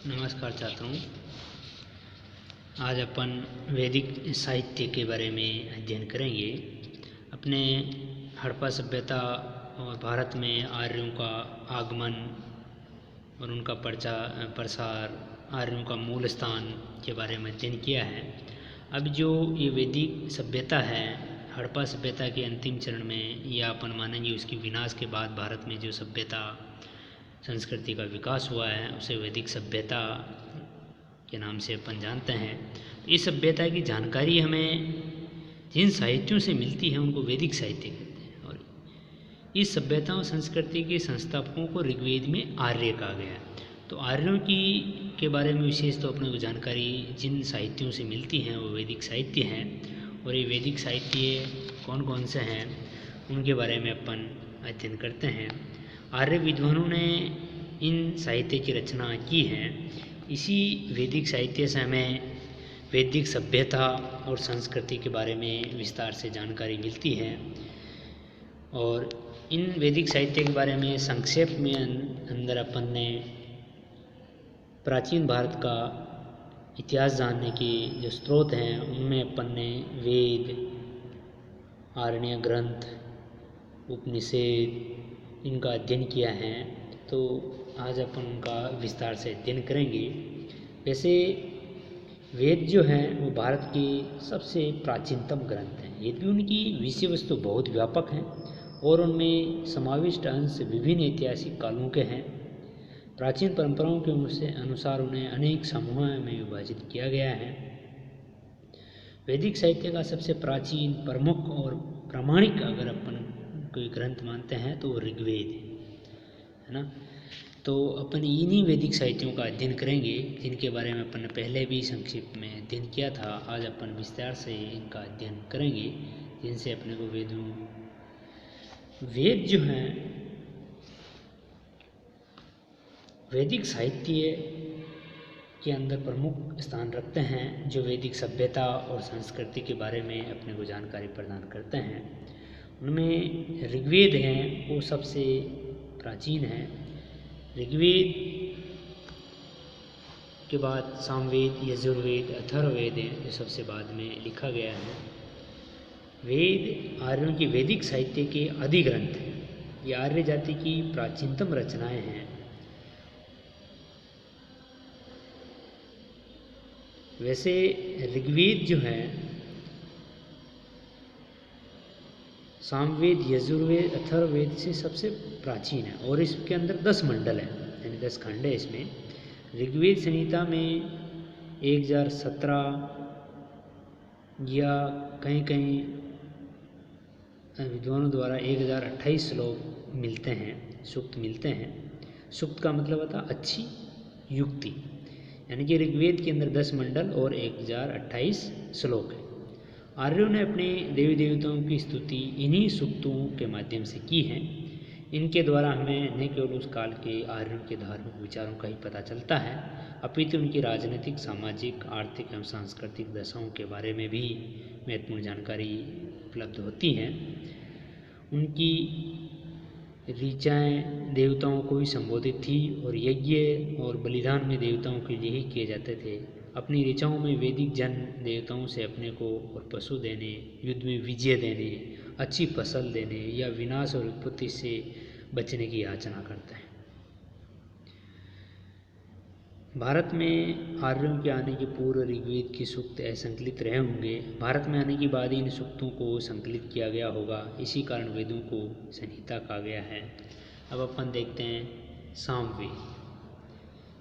नमस्कार छात्रों। आज अपन वैदिक साहित्य के बारे में अध्ययन करेंगे। अपने हड़प्पा सभ्यता और भारत में आर्यों का आगमन और उनका प्रसार, आर्यों का मूल स्थान के बारे में अध्ययन किया है। अब जो ये वैदिक सभ्यता है, हड़प्पा सभ्यता के अंतिम चरण में, या अपन मानेंगे उसकी विनाश के बाद भारत में जो सभ्यता संस्कृति का विकास हुआ है उसे वैदिक सभ्यता के नाम से अपन जानते हैं। तो इस सभ्यता की जानकारी हमें जिन साहित्यों से मिलती है उनको वैदिक साहित्य कहते हैं। और इस सभ्यता और संस्कृति के संस्थापकों को ऋग्वेद में आर्य कहा गया है। तो आर्यों की के बारे में विशेष तो अपने को जानकारी जिन साहित्यों से मिलती हैं वो वैदिक साहित्य हैं। और ये वैदिक साहित्य कौन कौन से हैं उनके बारे में अपन अध्ययन करते हैं। आर्य विद्वानों ने इन साहित्य की रचना की है। इसी वैदिक साहित्य से हमें वैदिक सभ्यता और संस्कृति के बारे में विस्तार से जानकारी मिलती है। और इन वैदिक साहित्य के बारे में संक्षेप में अंदर अपन ने प्राचीन भारत का इतिहास जानने के जो स्रोत हैं उनमें अपन ने वेद, आरण्य ग्रंथ, उपनिषद इनका अध्ययन किया है। तो आज अपन उनका विस्तार से अध्ययन करेंगे। वैसे वेद जो हैं वो भारत के सबसे प्राचीनतम ग्रंथ हैं। यद्यपि उनकी विषय वस्तु बहुत व्यापक हैं और उनमें समाविष्ट अंश विभिन्न ऐतिहासिक कालों के हैं। प्राचीन परंपराओं के अनुसार उन्हें अनेक समूहों में विभाजित किया गया है। वैदिक साहित्य का सबसे प्राचीन, प्रमुख और प्रामाणिक अगर अपन कोई ग्रंथ मानते हैं तो ऋग्वेद है ना। तो अपन इन्हीं वैदिक साहित्यों का अध्ययन करेंगे जिनके बारे में अपन ने पहले भी संक्षिप्त में अध्ययन किया था। आज अपन विस्तार से इनका अध्ययन करेंगे जिनसे अपने को वेद जो हैं वैदिक साहित्य के अंदर प्रमुख स्थान रखते हैं, जो वैदिक सभ्यता और संस्कृति के बारे में अपने को जानकारी प्रदान करते हैं। उनमें ऋग्वेद हैं वो सबसे प्राचीन है। ऋग्वेद के बाद सामवेद, यजुर्वेद, अथर्ववेद है जो सबसे बाद में लिखा गया है। वेद आर्यों की वैदिक साहित्य के आदि ग्रंथ हैं। ये आर्य जाति की प्राचीनतम रचनाएं हैं। वैसे ऋग्वेद जो है सामवेद, यजुर्वेद, अथर्ववेद से सबसे प्राचीन है और इसके अंदर 10 मंडल हैं, यानी 10 खंड है इसमें। ऋग्वेद संहिता में 1017 या कहीं कहीं विद्वानों द्वारा 1028 श्लोक मिलते हैं, सूक्त मिलते हैं। सूक्त का मतलब होता अच्छी युक्ति, यानी कि ऋग्वेद के अंदर 10 मंडल और 1028 श्लोक है। आर्यों ने अपने देवी देवताओं की स्तुति इन्हीं सूक्तों के माध्यम से की है। इनके द्वारा हमें न केवल उस काल के आर्यों के धार्मिक विचारों का ही पता चलता है, अपितु उनकी राजनीतिक, सामाजिक, आर्थिक एवं सांस्कृतिक दशाओं के बारे में भी महत्वपूर्ण जानकारी उपलब्ध होती हैं। उनकी ऋचाएँ देवताओं को ही संबोधित थी और यज्ञ और बलिदान में देवताओं के लिए ही किए जाते थे। अपनी ऋचाओं में वैदिक जन देवताओं से अपने को और पशु देने, युद्ध में विजय देने, अच्छी फसल देने या विनाश और उत्पत्ति से बचने की याचना करते हैं। भारत में आर्यों के आने के पूर्व ऋग्वेद के सूक्त असंकलित रहे होंगे। भारत में आने के बाद इन सूक्तों को संकलित किया गया होगा, इसी कारण वेदों को संहिता कहा गया है। अब अपन देखते हैं सामवेद।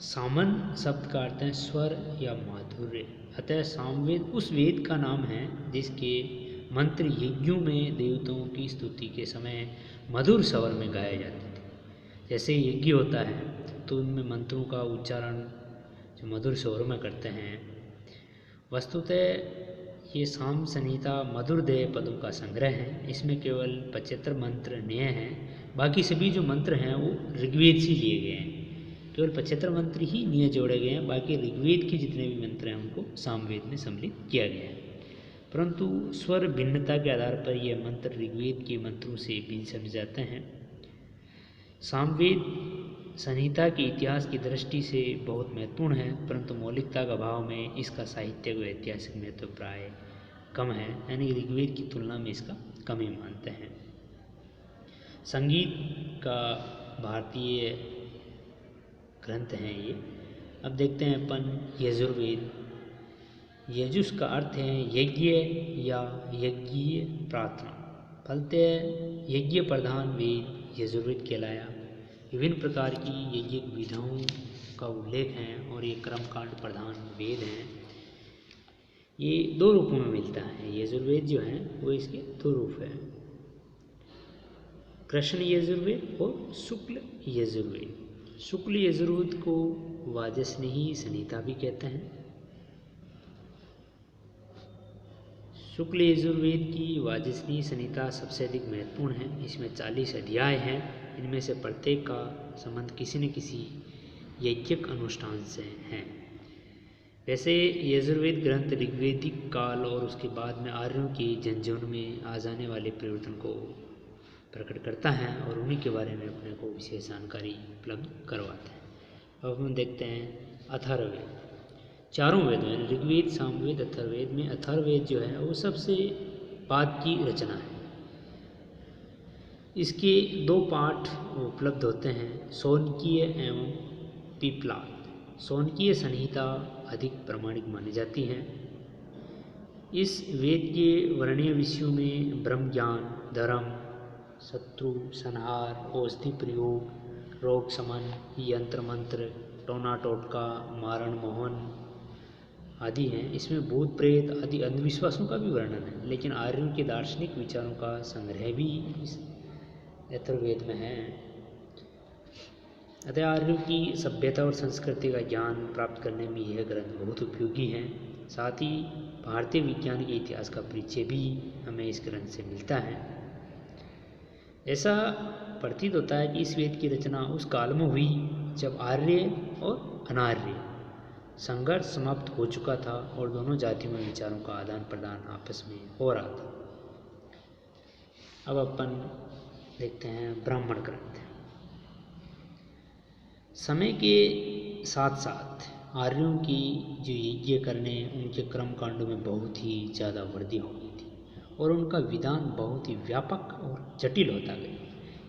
सामन शब्द का अर्थ है स्वर या माधुर्य, अतः सामवेद उस वेद का नाम है जिसके मंत्र यज्ञों में देवताओं की स्तुति के समय मधुर स्वर में गाए जाते थे। जैसे यज्ञ होता है तो उनमें मंत्रों का उच्चारण जो मधुर स्वर में करते हैं। वस्तुतः ये साम संहिता मधुर देय पदों का संग्रह है। इसमें केवल 75 मंत्र नए हैं, बाकी सभी जो मंत्र हैं वो ऋग्वेद से लिए गए हैं। केवल 75 मंत्र ही नए जोड़े गए हैं, बाकी ऋग्वेद के जितने भी मंत्र हैं उनको सामवेद में सम्मिलित किया गया है। परंतु स्वर भिन्नता के आधार पर यह मंत्र ऋग्वेद के मंत्रों से भिन्न समझे जाते हैं। सामवेद संहिता के इतिहास की दृष्टि से बहुत महत्वपूर्ण है, परंतु मौलिकता का अभाव में इसका साहित्यिक व ऐतिहासिक महत्व प्राय कम है, यानी ऋग्वेद की तुलना में इसका कम ही मानते हैं। संगीत का भारतीय ग्रंथ हैं ये। अब देखते हैं अपन यजुर्वेद। यजुष का अर्थ है यज्ञ या यज्ञीय प्रार्थना, फलतः यज्ञ प्रधान वेद यजुर्वेद कहलाया। विभिन्न प्रकार की यज्ञिक विधाओं का उल्लेख है और ये कर्मकांड प्रधान वेद हैं। ये दो रूपों में मिलता है। यजुर्वेद जो है वो इसके दो रूप हैं, कृष्ण यजुर्वेद और शुक्ल यजुर्वेद। शुक्ल यजुर्वेद को वाजस्नेही संहिता भी कहते हैं। शुक्ल यजुर्वेद की वाजस्नेही संहिता सबसे अधिक महत्वपूर्ण है। इसमें 40 अध्याय हैं। इनमें से प्रत्येक का संबंध किसी न किसी यज्ञिक अनुष्ठान से है। वैसे यजुर्वेद ग्रंथ ऋग्वेदिक काल और उसके बाद में आर्यों के जनजीवन में आ जाने वाले परिवर्तन को प्रकट करता है और उन्हीं के बारे में अपने को विशेष जानकारी उपलब्ध करवाता है। अब हम देखते हैं अथर्ववेद। चारों वेद में ऋग्वेद, सामवेद, अथर्ववेद में अथर्ववेद जो है वो सबसे बाद की रचना है। इसके दो पाठ उपलब्ध होते हैं, शौनकीय एवं पीपलाद। शौनकीय संहिता अधिक प्रामाणिक मानी जाती है। इस वेद के वर्णीय विषयों में ब्रह्म ज्ञान, धर्म, शत्रु संहार, औषधि प्रयोग, रोग शमन, यंत्र मंत्र, टोना टोटका, मारण मोहन आदि हैं। इसमें भूत प्रेत आदि अंधविश्वासों का भी वर्णन है, लेकिन आर्यों के दार्शनिक विचारों का संग्रह भी इस अथर्ववेद में है। अतः आर्यों की सभ्यता और संस्कृति का ज्ञान प्राप्त करने में यह ग्रंथ बहुत उपयोगी है। साथ ही भारतीय विज्ञान के इतिहास का परिचय भी हमें इस ग्रंथ से मिलता है। ऐसा प्रतीत होता है कि इस वेद की रचना उस काल में हुई जब आर्य और अनार्य संघर्ष समाप्त हो चुका था और दोनों जातियों में विचारों का आदान प्रदान आपस में हो रहा था। अब अपन देखते हैं ब्राह्मण ग्रंथ। समय के साथ साथ आर्यों की जो यज्ञ करने उनके कर्म कांडों में बहुत ही ज़्यादा वृद्धि हो गई थी और उनका विधान बहुत ही व्यापक और जटिल होता गया।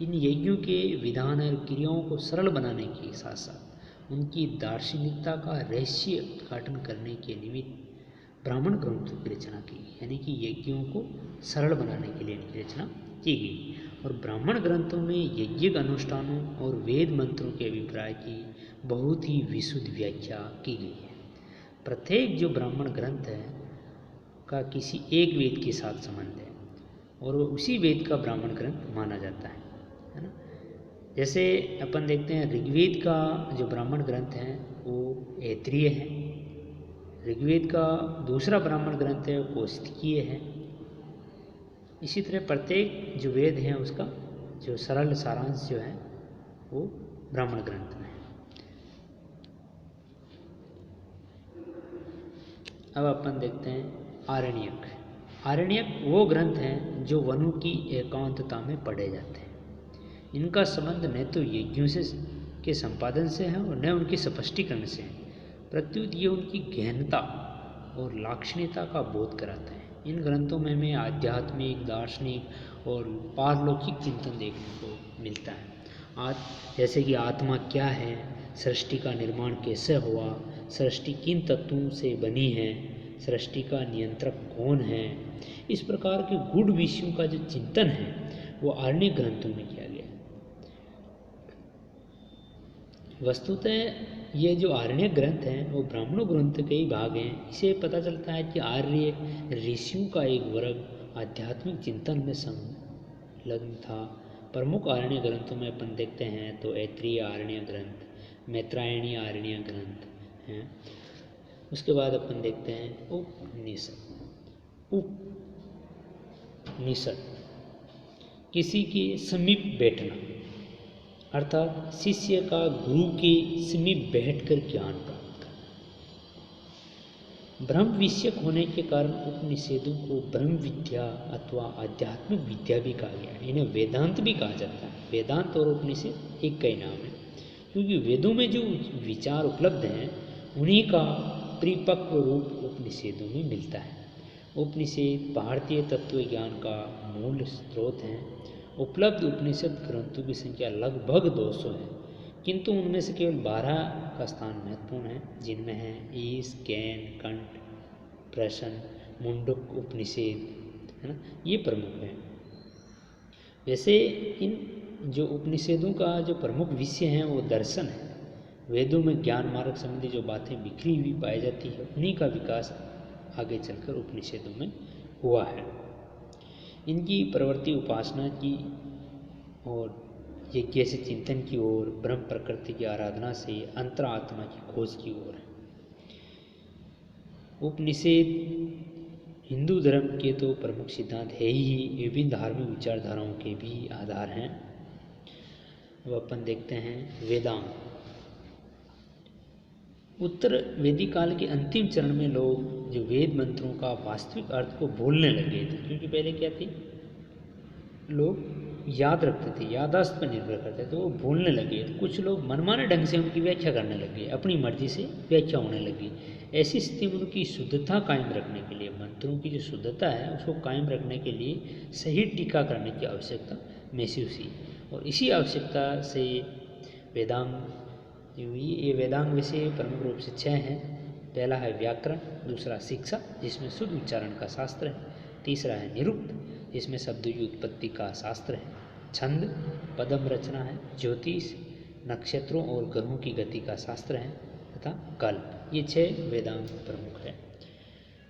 इन यज्ञों के विधान और क्रियाओं को सरल बनाने के साथ साथ उनकी दार्शनिकता का रहस्य उद्घाटन करने के निमित्त ब्राह्मण ग्रंथों की रचना की, यानी कि यज्ञों को सरल बनाने के लिए इनकी रचना की गई। और ब्राह्मण ग्रंथों में यज्ञिक अनुष्ठानों और वेद मंत्रों के अभिप्राय की बहुत ही विशुद्ध व्याख्या की गई है। प्रत्येक जो ब्राह्मण ग्रंथ है का किसी एक वेद के साथ संबंध है और वो उसी वेद का ब्राह्मण ग्रंथ माना जाता है ना। जैसे अपन देखते हैं ऋग्वेद का जो ब्राह्मण ग्रंथ है वो ऐत्रेय है। ऋग्वेद का दूसरा ब्राह्मण ग्रंथ है वो कौशिकीय है। इसी तरह प्रत्येक जो वेद है उसका जो सरल सारांश जो है वो ब्राह्मण ग्रंथ में है। अब अपन देखते हैं आरण्यक। आरण्यक वो ग्रंथ हैं जो वनों की एकांतता में पढ़े जाते हैं। इनका संबंध न तो यज्ञों से के संपादन से है और न उनके स्पष्टीकरण से है, प्रत्युत ये उनकी गहनता और लाक्षणिकता का बोध कराता है। इन ग्रंथों में हमें आध्यात्मिक, दार्शनिक और पारलौकिक चिंतन देखने को मिलता है। जैसे कि आत्मा क्या है, सृष्टि का निर्माण कैसे हुआ, सृष्टि किन तत्वों से बनी है, सृष्टि का नियंत्रक कौन है। इस प्रकार के गूढ़ विषयों का जो चिंतन है वो आरण्य ग्रंथों में किया गया है। वस्तुतः ये जो आरण्य ग्रंथ हैं वो ब्राह्मणों ग्रंथ के ही भाग हैं। इसे पता चलता है कि आर्य ऋषियों का एक वर्ग आध्यात्मिक चिंतन में संलग्न था। प्रमुख आरण्य ग्रंथों में अपन देखते हैं तो ऐत्रेय आरण्य ग्रंथ, मैत्रायणी आरण्य ग्रंथ हैं। उसके बाद अपन देखते हैं उपनिषद। उपनिषद किसी के समीप बैठना, अर्थात शिष्य का गुरु के समीप बैठकर ज्ञान प्राप्त करना। ब्रह्म विषयक होने के कारण उपनिषदों को ब्रह्म विद्या अथवा आध्यात्मिक विद्या भी कहा गया है। इन्हें वेदांत भी कहा जाता है। वेदांत और उपनिषद एक का ही नाम है, क्योंकि वेदों में जो विचार उपलब्ध हैं उन्हीं का परिपक्व रूप उपनिषेदों में मिलता है। उपनिषेद भारतीय तत्व ज्ञान का मूल स्रोत हैं। उपलब्ध उपनिषद ग्रंथों की संख्या लगभग 200 है, किंतु उनमें से केवल 12 का स्थान महत्वपूर्ण है, जिनमें है ईश, कैन, कंठ, प्रश्न, मुंडक उपनिषेद, है ना, ये प्रमुख है। वैसे इन जो उपनिषदों का जो प्रमुख विषय है वो दर्शन है। वेदों में ज्ञान मार्ग संबंधी जो बातें बिखरी हुई पाई जाती है उन्हीं का विकास आगे चलकर उपनिषदों में हुआ है। इनकी प्रवृत्ति उपासना की और यज्ञ से चिंतन की ओर, ब्रह्म प्रकृति की आराधना से अंतरात्मा की खोज की ओर है। उपनिषद हिंदू धर्म के तो प्रमुख सिद्धांत है ही, विभिन्न धार्मिक विचारधाराओं के भी आधार हैं। अब अपन देखते हैं वेदांग। उत्तर वैदिक काल के अंतिम चरण में लोग जो वेद मंत्रों का वास्तविक अर्थ को भूलने लगे थे, क्योंकि पहले क्या थी, लोग याद रखते थे, याददाश्त पर निर्भर करते थे, वो भूलने लगे। तो कुछ लोग मनमाने ढंग से उनकी व्याख्या करने लगे, अपनी मर्जी से व्याख्या होने लगी। ऐसी स्थिति में उनकी शुद्धता कायम रखने के लिए, मंत्रों की जो शुद्धता है उसको कायम रखने के लिए सही टीका करने की आवश्यकता महसूस हुई। और इसी आवश्यकता से वेदांग, ये वेदांग विषय प्रमुख रूप से 6 हैं। पहला है व्याकरण, दूसरा शिक्षा जिसमें शुद्ध उच्चारण का शास्त्र है, तीसरा है निरुक्त जिसमें शब्दों की उत्पत्ति का शास्त्र है, छंद पदम रचना है, ज्योतिष नक्षत्रों और ग्रहों की गति का शास्त्र है, तथा कल्प। ये 6 वेदांग प्रमुख है।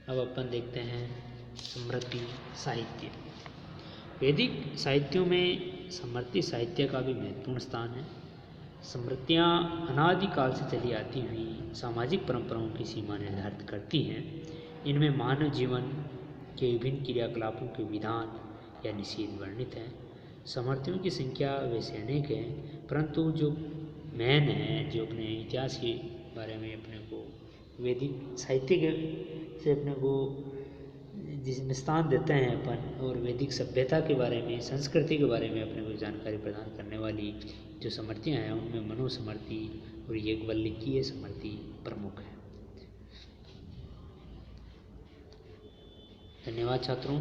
अब अपन देखते हैं स्मृति साहित्य। वैदिक साहित्यों में स्मृति साहित्य का भी महत्वपूर्ण स्थान है। स्मृतियाँ अनादिकाल से चली आती हुई सामाजिक परंपराओं की सीमा निर्धारित करती हैं। इनमें मानव जीवन के विभिन्न क्रियाकलापों के विधान या निषेध वर्णित हैं। स्मृतियों की संख्या वैसे अनेक है, परंतु जो मेन है, जो अपने इतिहास के बारे में अपने को वैदिक साहित्य के से अपने को जिसमें स्थान देते हैं अपन, और वैदिक सभ्यता के बारे में, संस्कृति के बारे में अपने को जानकारी प्रदान करने वाली जो स्मृतियाँ हैं उनमें मनुस्मृति और याज्ञवल्क्यीय स्मृति प्रमुख है। धन्यवाद छात्रों।